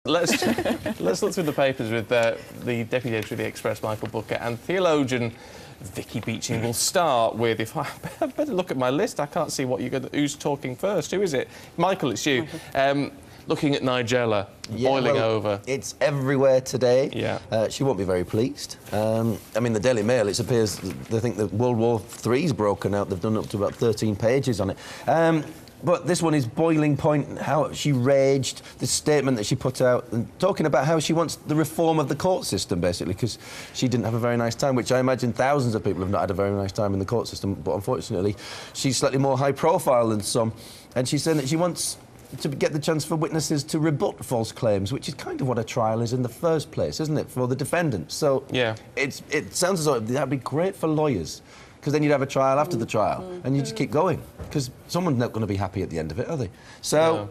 let's look through the papers with the deputy editor of the Express, Michael Booker, and theologian Vicky Beeching. Will start with, if I better look at my list, I can't see who's talking first. Who is it? Michael, it's you. Looking at Nigella, boiling over. It's everywhere today. Yeah. She won't be very pleased. I mean, the Daily Mail, it appears they think that World War III's broken out. They've done up to about 13 pages on it. But this one is boiling point, how she raged, the statement that she put out, and talking about how she wants the reform of the court system, basically, because she didn't have a very nice time, which I imagine thousands of people have not had a very nice time in the court system, but unfortunately, she's slightly more high profile than some. And she's saying that she wants to get the chance for witnesses to rebut false claims, which is kind of what a trial is in the first place, isn't it, for the defendant? So yeah, it sounds as though that'd be great for lawyers, because then you'd have a trial after the trial, and you just keep going, because someone's not going to be happy at the end of it, are they? So,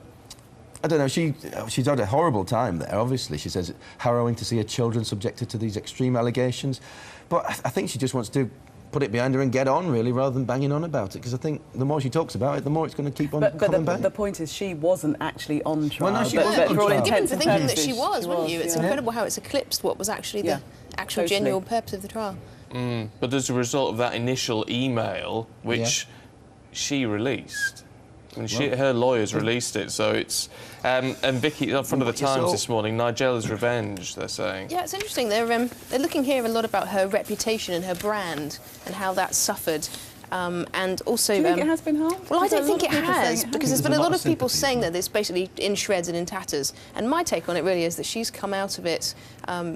I don't know, she's had a horrible time there, obviously. She says it's harrowing to see her children subjected to these extreme allegations, but I think she just wants to put it behind her and get on, really, rather than banging on about it, because I think the more she talks about it, the more it's going to keep on coming back. But the point is, she wasn't actually on trial. Well, no, she wasn't on trial. You'd given for thinking that she was, wouldn't you? It's incredible how it's eclipsed what was actually the actual genuine purpose of the trial. But as a result of that initial email, which she released, I mean, her lawyers released it, so it's... and Vicky, on front of the Times this morning, Nigella's revenge, they're saying. Yeah, it's interesting. They're looking here a lot about her reputation and her brand and how that suffered. And also... Do you think it has been harmed? Well, I don't think it has, because there's been a lot of people saying that it's basically in shreds and in tatters. And my take on it really is that she's come out of it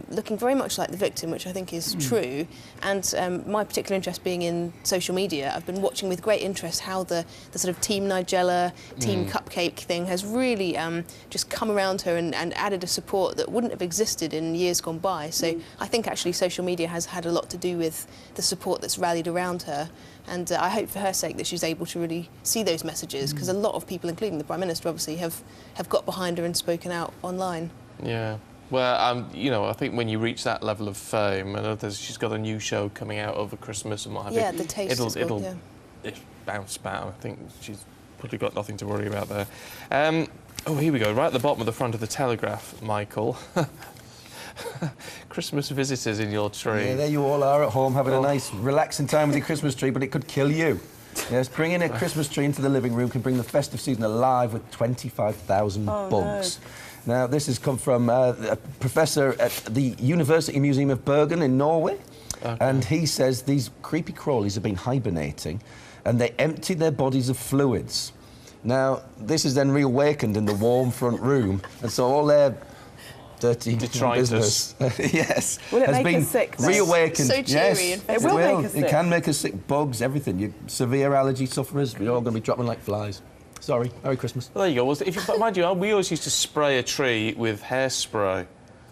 looking very much like the victim, which I think is true. And my particular interest being in social media, I've been watching with great interest how the sort of Team Nigella, Team Cupcake thing has really just come around her and added a support that wouldn't have existed in years gone by. So I think actually social media has had a lot to do with the support that's rallied around her. And I hope for her sake that she's able to really see those messages, because a lot of people, including the Prime Minister, obviously, have got behind her and spoken out online. Yeah. Well, you know, I think when you reach that level of fame, I know she's got a new show coming out over Christmas and what have you. Yeah, The Taste. It'll bounce back. I think she's probably got nothing to worry about there. Oh, here we go. Right at the bottom of the front of the Telegraph, Michael. Christmas visitors in your tree. Yeah, there you all are at home having a nice, relaxing time with your Christmas tree, but it could kill you. Yes, bringing a Christmas tree into the living room can bring the festive season alive with 25,000 bugs. No. Now, this has come from a professor at the University Museum of Bergen in Norway, and he says these creepy crawlies have been hibernating, and they empty their bodies of fluids. Now, this is then reawakened in the warm front room, and so all their dirty business, yes, will it has make been us sick, reawakened. So cheery. Yes, it will make us sick. It can make us sick. Bugs, everything. You severe allergy sufferers, we're all going to be dropping like flies. Sorry. Merry Christmas. Well, there you go. Well, if you mind you, we always used to spray a tree with hairspray.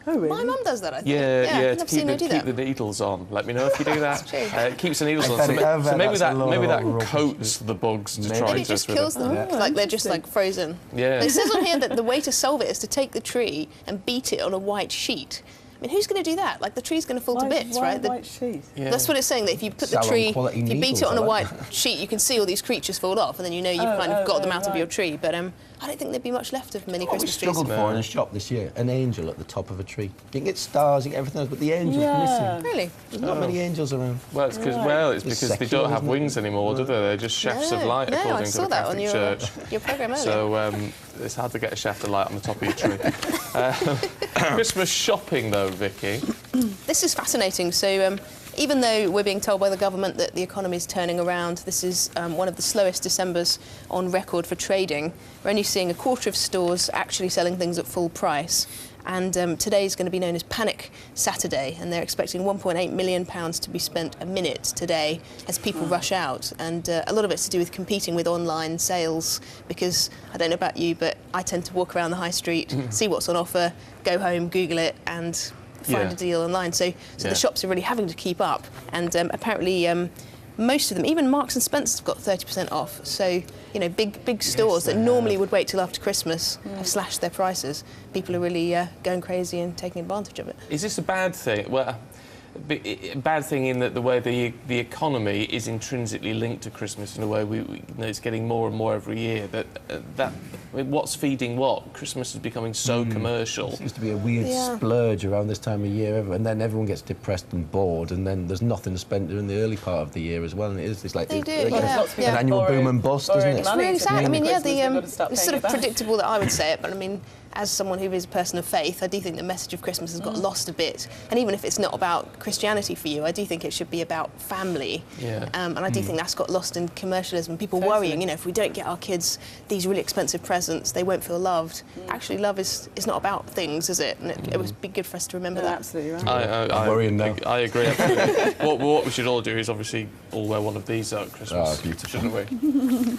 Oh, really? My mum does that, I think. Yeah, I've to keep the needles on. Let me know if you do that. It keeps the needles on. So maybe that coats the bugs to try maybe it just kills them. Like they're just like frozen. Yeah. It says on here that the way to solve it is to take the tree and beat it on a white sheet. I mean, who's going to do that? Like, the tree's going to fall to bits, right? White sheet? Yeah. That's what it's saying, that if you put the tree, if you beat it on a white sheet, you can see all these creatures fall off, and then you know you've kind of got them out of your tree. But I don't think there'd be much left of many Christmas trees. We struggled for in a shop this year, an angel at the top of a tree. You can get stars, you can get everything else, but the angel's missing. Really? There's not many angels around. Well, it's because they don't have wings anymore, do they? They're just shafts of light, according to the Catholic Church. Your programme earlier. So it's hard to get a shaft of light on the top of your tree. Christmas shopping, though, Vicky. This is fascinating. So even though we're being told by the government that the economy is turning around, this is one of the slowest Decembers on record for trading. We're only seeing a quarter of stores actually selling things at full price. And today is going to be known as Panic Saturday, and they're expecting £1.8 million to be spent a minute today as people rush out. And a lot of it's to do with competing with online sales, because I don't know about you, but I tend to walk around the high street, see what's on offer, go home, Google it, and find a deal online. So the shops are really having to keep up. And apparently most of them, even Marks and Spencer's, have got 30% off. So, you know, big stores that normally would wait till after Christmas have slashed their prices. People are really going crazy and taking advantage of it. Is this a bad thing? Well, bad thing in that the way the economy is intrinsically linked to Christmas in a way it's getting more and more every year. What's feeding what? Christmas is becoming so commercial. It seems to be a weird splurge around this time of year, and then everyone gets depressed and bored, and then there's nothing to spend during the early part of the year as well. And it's like They do, an annual boom and bust, isn't it? It's really sad. I mean, it's sort of predictable. predictable that I would say it, but I mean, as someone who is a person of faith, I do think the message of Christmas has got lost a bit. And even if it's not about Christianity for you, I do think it should be about family. Yeah. And I do think that's got lost in commercialism. People worrying, if we don't get our kids these really expensive presents, they won't feel loved. Actually, love is not about things, is it? And it would be good for us to remember that. Absolutely right. I'm worrying now. I agree. Absolutely. what we should all do is obviously all wear one of these at Christmas, beautiful. shouldn't we?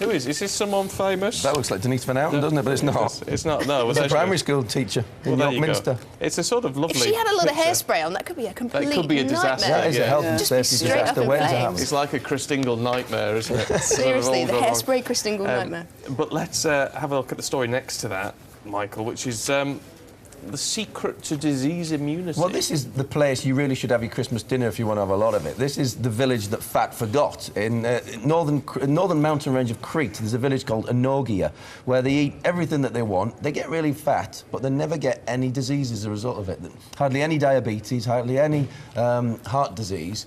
Who is? Is this someone famous? That looks like Denise Van Outen, doesn't it? But it's not. It's not. No. It's a primary school teacher in there you go. Minster. It's a sort of lovely. If she had a lot of picture. hairspray on, that could be a complete That could be a disaster. nightmare. That is a health and Just be safety straight up disaster in waiting to flames. happen. It's like a Christingle nightmare, isn't it? Seriously, the All gone wrong. hairspray Christingle nightmare. But let's have a look at the story next to that, Michael, which is the secret to disease immunity. Well, this is the place you really should have your Christmas dinner if you want to have a lot of it. This is the village that Fat forgot. In northern mountain range of Crete, there's a village called Enogia, where they eat everything that they want. They get really fat, but they never get any disease as a result of it. Hardly any diabetes, hardly any heart disease.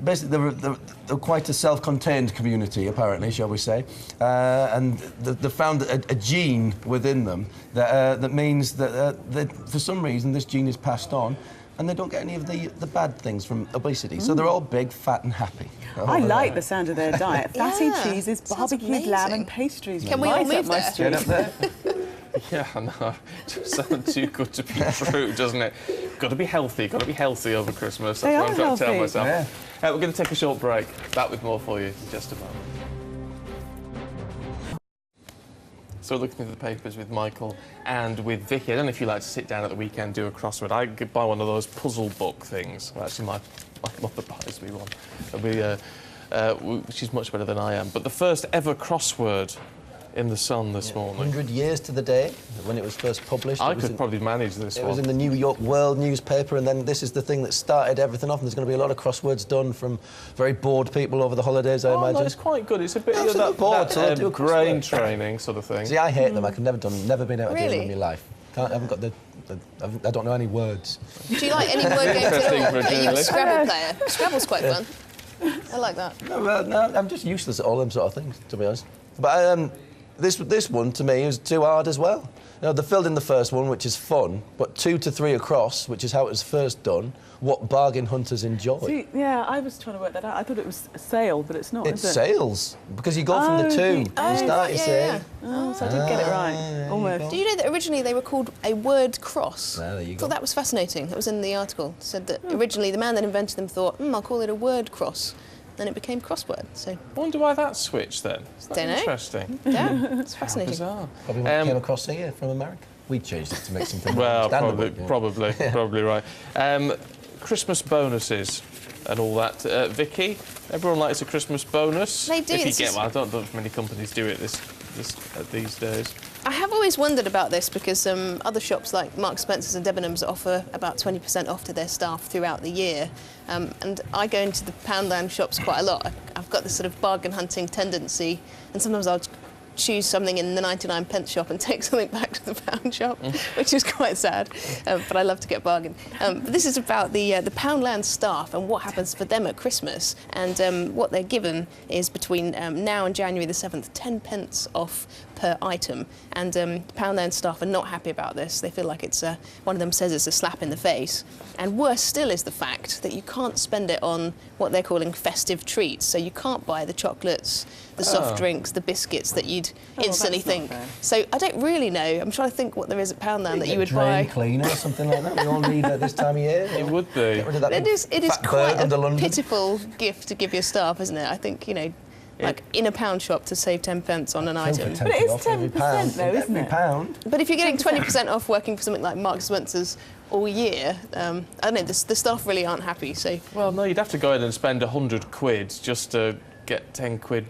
Basically, they're quite a self-contained community, apparently, shall we say, and they found a gene within them that means that for some reason this gene is passed on, and they don't get any of the bad things from obesity. So they're all big, fat, and happy. I like the sound of their diet. Fatty Yeah, cheeses, sounds barbecued lamb amazing. and pastries. Can we Right all up move my there? street. Get up there. Yeah, no, it sounds too good to be true, doesn't it? Got to be healthy over Christmas. That's They what I'm are trying to tell healthy. myself. Yeah. We're going to take a short break. Back with more for you in just a moment. So we're looking at the papers with Michael and with Vicky. I don't know if you like to sit down at the weekend, do a crossword. I could buy one of those puzzle book things. Well, actually, my mother buys me one. She's much better than I am. But the first ever crossword in the Sun this morning. 100 years to the day when it was first published. I could probably manage this It one. was in the New York World newspaper, and then this is the thing that started everything off. And there's going to be a lot of crosswords done from very bored people over the holidays, I Oh, imagine. no, it's quite good. It's a bit I'm of so bored, that so I'll do a brain crossword. training sort of thing. See, I hate them. I've never been able to do them Really? in my life. I haven't got I don't know any words. Do you like any word games Interesting at for a all? Are you a journalist. Scrabble player? Scrabble's quite fun. I like that. No, I'm just useless at all them sort of things, to be honest. But this one, to me, is too hard as well. They filled in the first one, which is fun, but 2 to 3 across, which is how it was first done, what bargain hunters enjoy. See, yeah, I was trying to work that out. I thought it was a sale, but it's not, It's is it? sales, because you go from the 2. You start, you say. Oh, so I did get it right. Almost. Do you know that originally they were called a word cross? Ah, there you I go. thought that was fascinating. That was in the article. It said that originally the man that invented them thought, I'll call it a word cross. Then it became crossword. So, I wonder why that switched then. Is that Don't know. interesting? yeah, it's fascinating. Bizarre. Probably what came across here from America. We changed it to make something Well, understandable. probably right. Christmas bonuses and all that. Vicky, everyone likes a Christmas bonus. They do. If you This get is- one, I don't know if many companies do it these days. I have always wondered about this because other shops like Marks Spencer's and Debenhams offer about 20% off to their staff throughout the year. And I go into the Poundland shops quite a lot. I've got this sort of bargain hunting tendency, and sometimes I'll choose something in the 99p shop and take something back to the pound shop, which is quite sad, but I love to get a bargain. But this is about the Poundland staff and what happens for them at Christmas, and what they're given is between now and January the 7th, 10p off per item, and Poundland staff are not happy about this. They feel like it's one of them says it's a slap in the face, and worse still is the fact that you can't spend it on what they're calling festive treats. So you can't buy the chocolates, the soft drinks, the biscuits that you'd instantly that's not think. fair. So I don't really know. I'm trying to think what there is at Poundland that you would drain buy. cleaner or something like that. We all need that this time of year. It would be. Get rid of that It big is fat quite bird under a London. pitiful gift to give your staff, isn't it? I think, like in a pound shop to save 10p on an item. But it is Off every 10% pound. though, isn't Every it? pound. But if you're getting 20% off working for something like Marks Spencer's all year, I don't know, the staff really aren't happy. So Well, no, you'd have to go in and spend 100 quid just to get 10 quid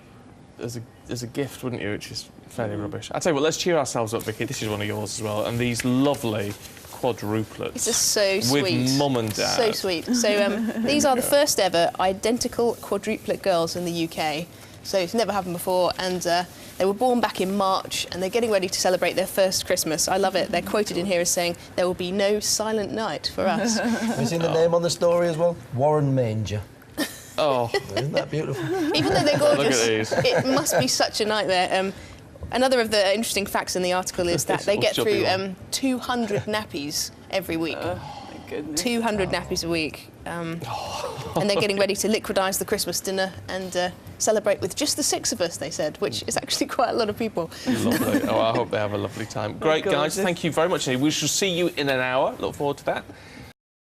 as a gift, wouldn't you? Which is fairly rubbish. I tell you what, let's cheer ourselves up, Vicky. This is one of yours as well, and these lovely quadruplets. It's just so sweet. With mum and dad. So sweet. So these are the first ever identical quadruplet girls in the UK. So it's never happened before, and they were born back in March, and they're getting ready to celebrate their first Christmas. I love it. They're quoted in here as saying, "There will be no silent night for us." Have you seen the name on the story as well? Warren Manger. Oh, Isn't that beautiful? Even though they're gorgeous, Look at these. it must be such a nightmare. Another of the interesting facts in the article is that they get through 200 nappies every week. My goodness. 200 nappies a week. And they're getting ready to liquidise the Christmas dinner and celebrate with just the 6 of us, they said, which is actually quite a lot of people. lovely. Oh, I hope they have a lovely time. Great, guys. gorgeous. Thank you very much. We shall see you in an hour. Look forward to that.